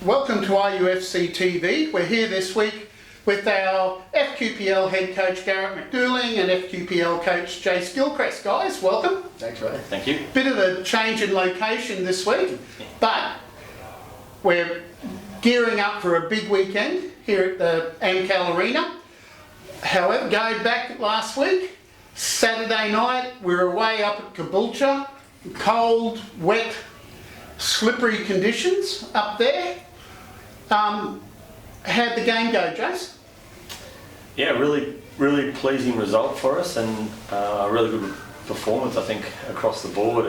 Welcome to RUFC TV. We're here this week with our FQPL head coach Garrett McDouling and FQPL coach Jayce Gilchrist. Guys, welcome. Thanks, Ray. Thank you. Bit of a change in location this week, but we're gearing up for a big weekend here at the Amcal Arena. However, going back last week, Saturday night, we were away up at Caboolture. Cold, wet, slippery conditions up there. How'd the game go, Jayce? Yeah, really pleasing result for us, and a really good performance, I think, across the board.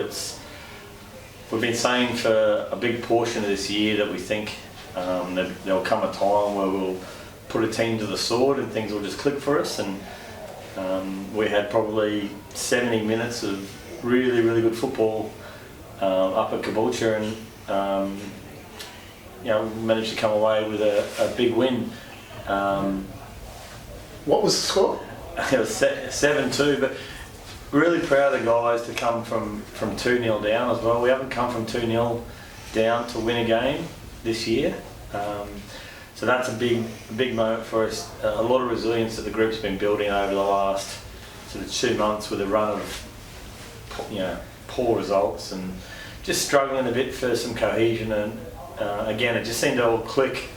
We've been saying for a big portion of this year that we think that there'll come a time where we'll put a team to the sword and things will just click for us, and we had probably 70 minutes of really good football up at Caboolture, and managed to come away with a big win. What was the score? It was 7-2, but really proud of the guys to come from 2-0 down as well. We haven't come from 2-0 down to win a game this year. So that's a big moment for us. A lot of resilience that the group's been building over the last sort of 2 months with a run of poor results and just struggling a bit for some cohesion, and again it just seemed to all click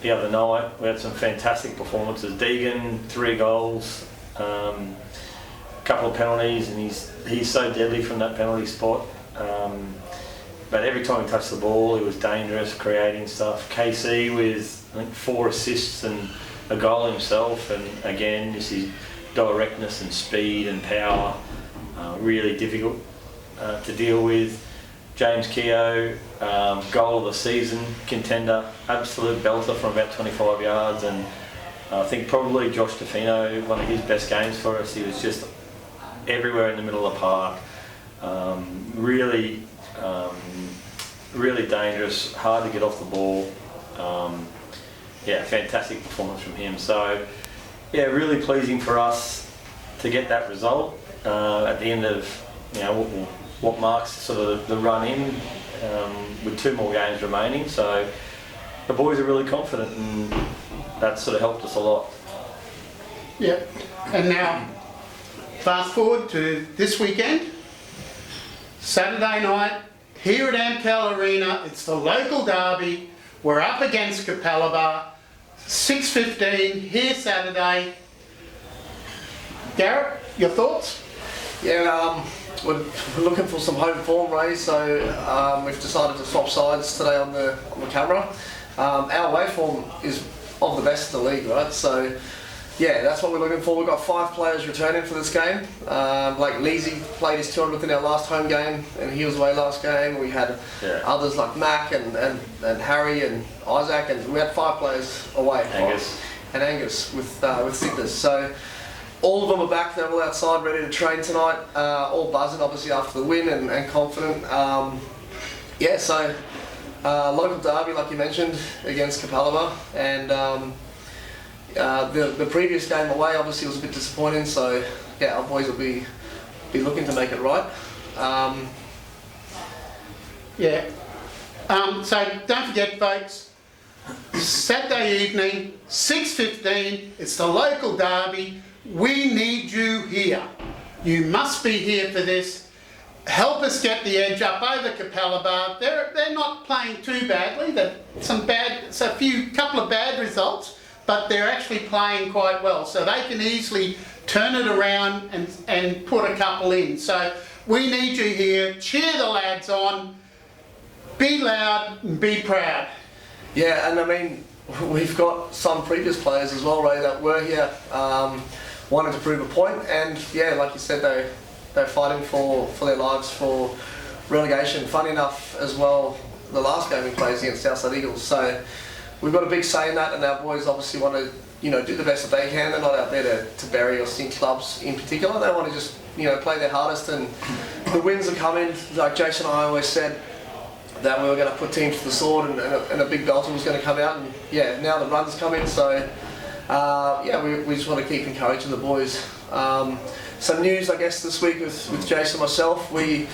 the other night. We had some fantastic performances. Deegan, 3 goals, a couple of penalties, and he's so deadly from that penalty spot. But every time he touched the ball, he was dangerous, creating stuff. KC with, I think, 4 assists and a goal himself, and again, just his directness and speed and power, really difficult to deal with. James Keogh, goal of the season contender, absolute belter from about 25 yards, and I think probably Josh Defino, one of his best games for us. He was just everywhere in the middle of the park. Really dangerous, hard to get off the ball. Fantastic performance from him. So, really pleasing for us to get that result at the end of what marks sort of the run in, with 2 more games remaining. So the boys are really confident, and that sort of helped us a lot. Yeah, and now fast forward to this weekend, Saturday night, here at Amcal Arena. It's the local derby. We're up against Capalaba, 6:15 here Saturday. Garrett, your thoughts? Yeah, we're looking for some home form, Ray, so we've decided to swap sides today on the camera. Our away form is of the best in the league, right? So yeah, that's what we're looking for. We've got 5 players returning for this game. Like Leesy played his 200th in our last home game, and he was away last game. We had others like Mac and Harry and Isaac, and we had 5 players away. Angus with sickness. So all of them are back. They're all outside, ready to train tonight. All buzzing, obviously, after the win and confident. So local derby, like you mentioned, against Capalaba, and the previous game away obviously was a bit disappointing. So our boys will be looking to make it right. So don't forget, folks, Saturday evening, 6:15. It's the local derby. We need you here. You must be here for this. Help us get the edge up over Capalaba. They're not playing too badly. It's a couple of bad results, but they're actually playing quite well. So they can easily turn it around and put a couple in. So we need you here. Cheer the lads on. Be loud and be proud. Yeah, and I mean, we've got some previous players as well, Ray, that were here, wanted to prove a point, and like you said, they're fighting for their lives for relegation. Funny enough as well, the last game we played against Southside Eagles, so we've got a big say in that, and our boys obviously want to do the best that they can. They're not out there to bury or sink clubs in particular. They want to just play their hardest, and the wins are coming. Like Jayce and I always said, that we were going to put teams to the sword, and a big belter was going to come out, and now the run's come in, so yeah, we just want to keep encouraging the boys. Some news, I guess, this week with Jayce and myself. We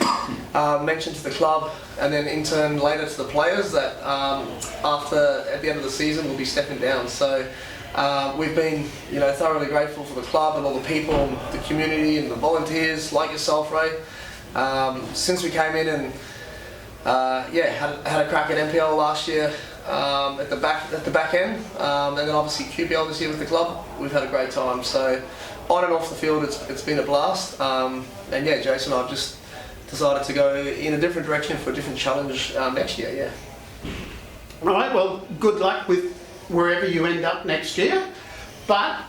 mentioned to the club and then in turn later to the players that at the end of the season we'll be stepping down. So we've been, thoroughly grateful for the club and all the people, and the community and the volunteers like yourself, Ray. Since we came in and had a crack at NPL last year at the back end, and then obviously QPL this year with the club, we've had a great time. So on and off the field, it's been a blast. And yeah, Jayce and I have just decided to go in a different direction for a different challenge next year. Yeah. All right, well, good luck with wherever you end up next year. But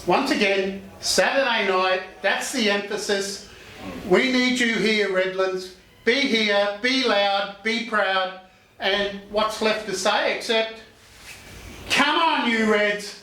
once again, Saturday night, that's the emphasis. We need you here, Redlands. Be here, be loud, be proud, and what's left to say except, come on you Reds,